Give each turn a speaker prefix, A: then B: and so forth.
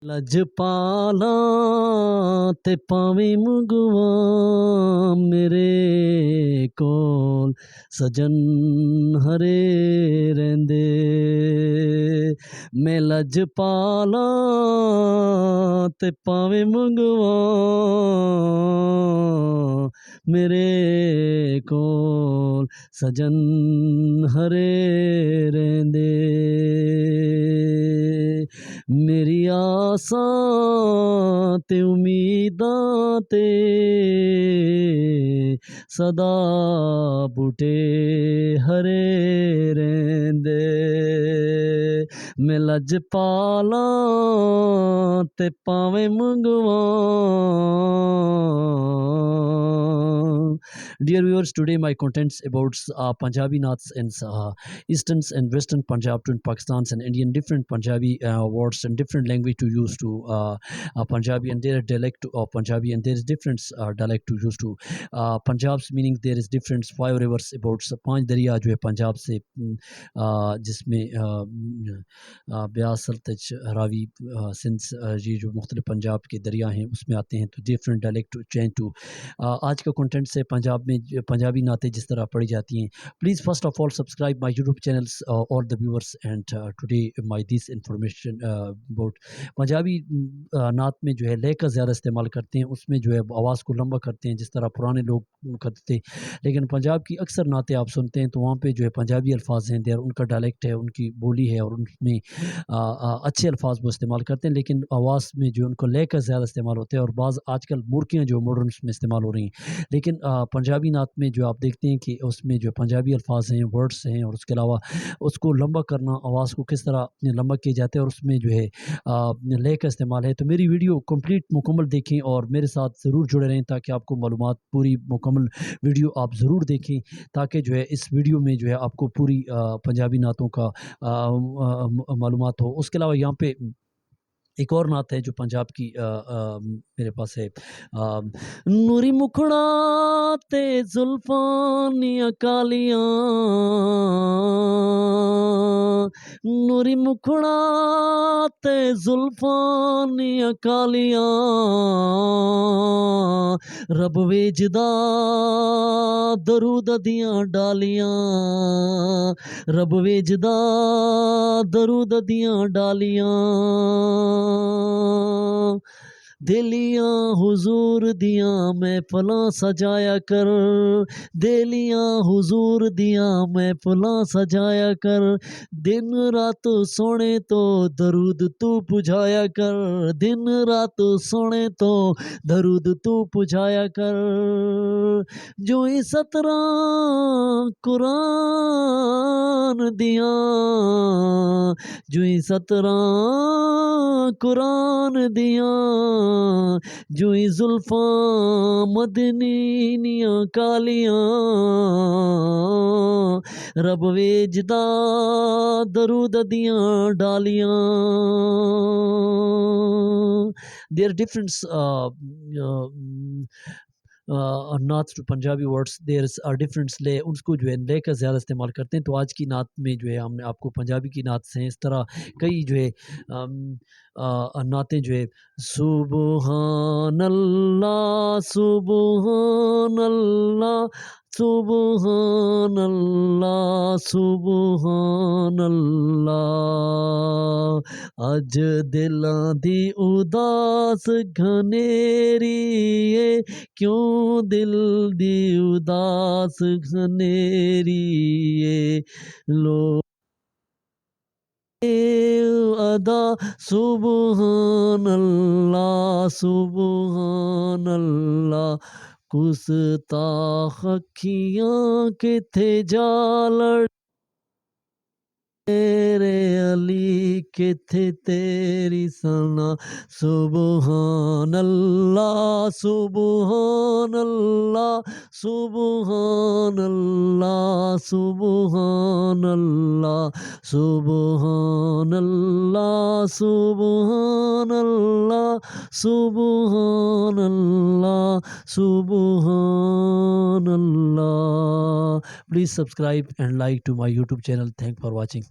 A: लजपाला ते पावे मुगवा मेरे कोल सजन हरे रेंदे। मैं लजपाला ते पावे मुगवा मेरे कोल सजन हरे रेंदे। मेरी आसां ते उम्मीदां ते सदा बूटे हरे रहिंदे। मैं लजपाला ते पावें मंगवा। Dear viewers, today my contents about Punjabi Naats in eastern and western Punjab to Pakistan and Indian different Punjabi words and different language to use to Punjabi and their dialect of Punjabi, and there is different dialect to use to Punjab's meaning. There is different 5 rivers about 5 दरिया जो है पंजाब से जिसमें ब्यास सतलज रावी सिंध ये जो मुख्तलिफ पंजाब के दरिया हैं उसमें आते हैं। तो डिफरेंट डायलेक्ट चेंज टू आज का कंटेंट से पंजाब में पंजाबी नाते जिस तरह पढ़ी जाती हैं। Please first of all subscribe my YouTube channels all the viewers and today my this information about Punjabi नात में जो है लय का ज़्यादा इस्तेमाल करते हैं। उसमें जो है आवाज़ को लंबा करते हैं जिस तरह पुराने लोग करते थे। लेकिन पंजाब की अक्सर नाते आप सुनते हैं तो वहाँ पे जो है पंजाबी अल्फाज हैं, देर उनका डायलेक्ट है, उनकी बोली है और उनमें अच्छे अल्फाज वो इस्तेमाल करते हैं। लेकिन आवाज़ में जो उनको लय का ज़्यादा इस्तेमाल होता है और बाज़ आजकल मुर्कियाँ जो मॉडर्न में इस्तेमाल हो रही हैं। लेकिन पंजाबी नात में जो आप देखते हैं कि उसमें जो पंजाबी अल्फाज हैं, वर्ड्स हैं और उसके अलावा उसको लंबा करना, आवाज़ को किस तरह लंबा किया जाता है और उसमें जो है लय का इस्तेमाल है। तो मेरी वीडियो कंप्लीट मुकम्मल देखें और मेरे साथ ज़रूर जुड़े रहें ताकि आपको मालूमात पूरी मुकम्मल वीडियो आप ज़रूर देखें ताकि जो है इस वीडियो में जो है आपको पूरी पंजाबी नातों का मालूमात हो। उसके अलावा यहाँ पे एक और नात है जो पंजाब की मेरे पास है। नूरी मुखड़ा ते जुल्फानियाँ कालियाँ, नूरी मुखड़ा ते जुल्फानियाँ कालियाँ, रब वेजदा दरूद दियाँ डालियाँ, रब वेजदा दरूद दियां डालियां, दिलियां हुजूर दियां महफिलां सजाया कर, दिलियां हुजूर दियां महफिलां सजाया कर, दिन रात सोने तो दरूद तू पुजाया कर, दिन रात सोने तो दरूद तू पुजाया कर। जो ही 17 कुरान दियां, जो ही 17 कुरान दियां, जो ही जुल्फां मदनीनियां कालियां, रब वेजदा दरूद दियां डालियां। There difference not to Punjabi words, there are different ले, उसको जो है ले का ज़्यादा इस्तेमाल करते हैं। तो आज की नात में जो है हमने आपको पंजाबी की नात से इस तरह कई जो है नातें जो है सुबहान अल्लाह सुबहान अल्लाह सुबहान अल्लाह सुबहान अल्लाह, अज दिलां दी उदास घनेरी है, क्यों दिल दी उदास घनेरी है, लो अदा सुबहान अल्लाह सुबहान अल्लाह, गुस्ताख अखियां किथे जा लड़ तेरे अली किथे तेरी सना, सुबहान अल्लाह सुबहान अल्लाह सुबहान अल्लाह सुबहान अल्लाह सुबहान अल्लाह सुबहान अल्लाह सुबहान अल्लाह सुबहान अल्लाह। Please subscribe and like to my YouTube channel. Thanks for watching.